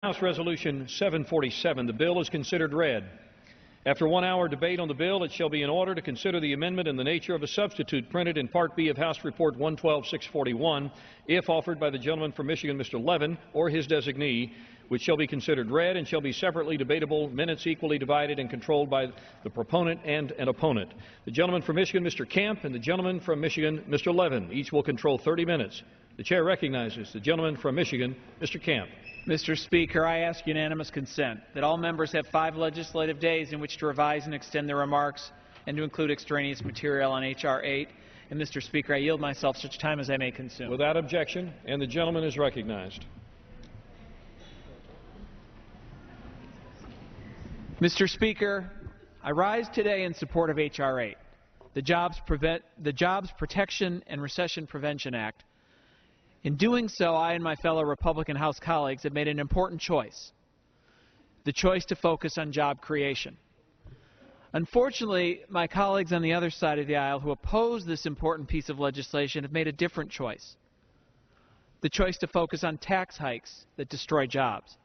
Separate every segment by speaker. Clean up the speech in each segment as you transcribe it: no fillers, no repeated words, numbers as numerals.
Speaker 1: House Resolution 747, the bill is considered read. After 1 hour debate on the bill, it shall be in order to consider the amendment in the nature of a substitute printed in Part B of House Report 112-641, if offered by the gentleman from Michigan, Mr. Levin, or his designee, which shall be considered read and shall be separately debatable, minutes equally divided and controlled by the proponent and an opponent. The gentleman from Michigan, Mr. Camp, and the gentleman from Michigan, Mr. Levin. Each will control 30 minutes. The chair recognizes the gentleman from Michigan, Mr. Camp.
Speaker 2: Mr. Speaker, I ask unanimous consent that all members have 5 legislative days in which to revise and extend their remarks and to include extraneous material on H.R. 8. And, Mr. Speaker, I yield myself such time as I may consume.
Speaker 1: Without objection, and the gentleman is recognized.
Speaker 2: Mr. Speaker, I rise today in support of H.R. 8, the Jobs Protection and Recession Prevention Act. In doing so, I and my fellow Republican House colleagues have made an important choice, the choice to focus on job creation. Unfortunately, my colleagues on the other side of the aisle who oppose this important piece of legislation have made a different choice, the choice to focus on tax hikes that destroy jobs.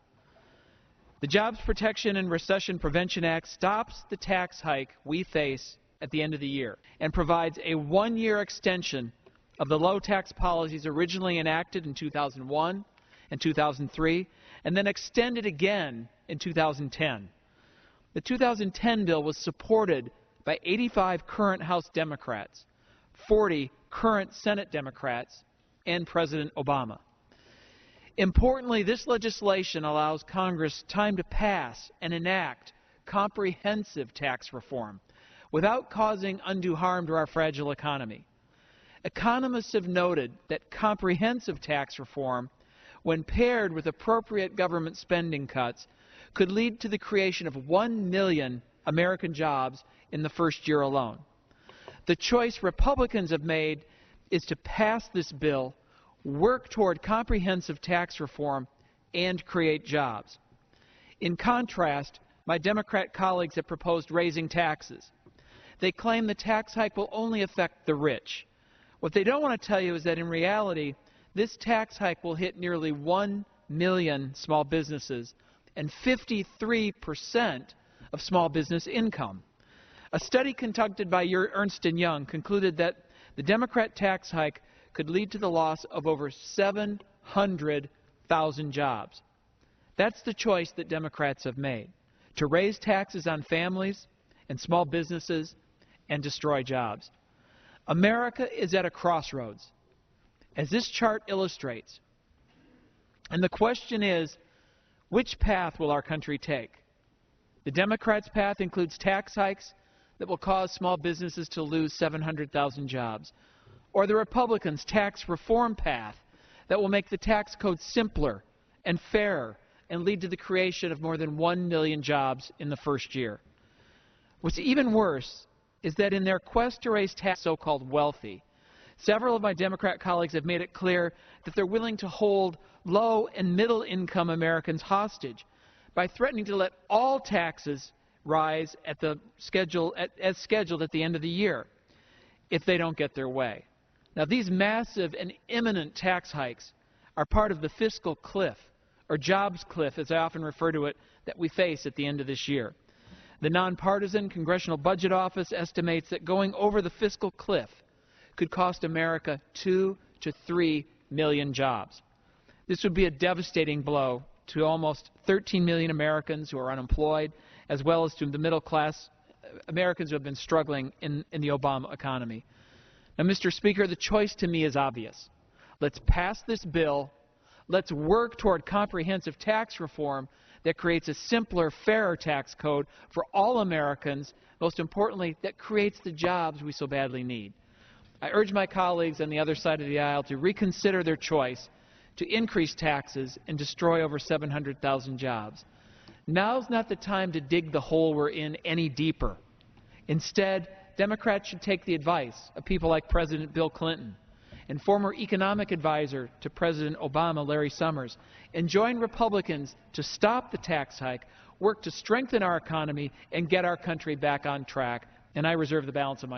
Speaker 2: The Jobs Protection and Recession Prevention Act stops the tax hike we face at the end of the year and provides a 1-year extension of the low tax policies originally enacted in 2001 and 2003, and then extended again in 2010. The 2010 bill was supported by 85 current House Democrats, 40 current Senate Democrats, and President Obama. Importantly, this legislation allows Congress time to pass and enact comprehensive tax reform without causing undue harm to our fragile economy. Economists have noted that comprehensive tax reform, when paired with appropriate government spending cuts, could lead to the creation of 1 million American jobs in the first year alone. The choice Republicans have made is to pass this bill, work toward comprehensive tax reform, and create jobs. In contrast, my Democrat colleagues have proposed raising taxes. They claim the tax hike will only affect the rich. What they don't want to tell you is that in reality, this tax hike will hit nearly 1 million small businesses and 53% of small business income. A study conducted by Ernst & Young concluded that the Democrat tax hike could lead to the loss of over 700,000 jobs. That's the choice that Democrats have made, to raise taxes on families and small businesses and destroy jobs. America is at a crossroads, as this chart illustrates. And the question is, which path will our country take? The Democrats' path includes tax hikes that will cause small businesses to lose 700,000 jobs, or the Republicans' tax reform path that will make the tax code simpler and fairer and lead to the creation of more than 1 million jobs in the first year. What's even worse is that in their quest to raise taxes so-called wealthy, several of my Democrat colleagues have made it clear that they're willing to hold low and middle income Americans hostage by threatening to let all taxes rise at the as scheduled at the end of the year if they don't get their way. Now, these massive and imminent tax hikes are part of the fiscal cliff, or jobs cliff as I often refer to it, that we face at the end of this year. The nonpartisan Congressional Budget Office estimates that going over the fiscal cliff could cost America 2 to 3 million jobs. This would be a devastating blow to almost 13 million Americans who are unemployed, as well as to the middle class Americans who have been struggling in the Obama economy. Now, Mr. Speaker, the choice to me is obvious. Let's pass this bill. Let's work toward comprehensive tax reform that creates a simpler, fairer tax code for all Americans, most importantly, that creates the jobs we so badly need. I urge my colleagues on the other side of the aisle to reconsider their choice to increase taxes and destroy over 700,000 jobs. Now's not the time to dig the hole we're in any deeper. Instead, Democrats should take the advice of people like President Bill Clinton and former economic advisor to President Obama, Larry Summers, and join Republicans to stop the tax hike, work to strengthen our economy, and get our country back on track. And I reserve the balance of my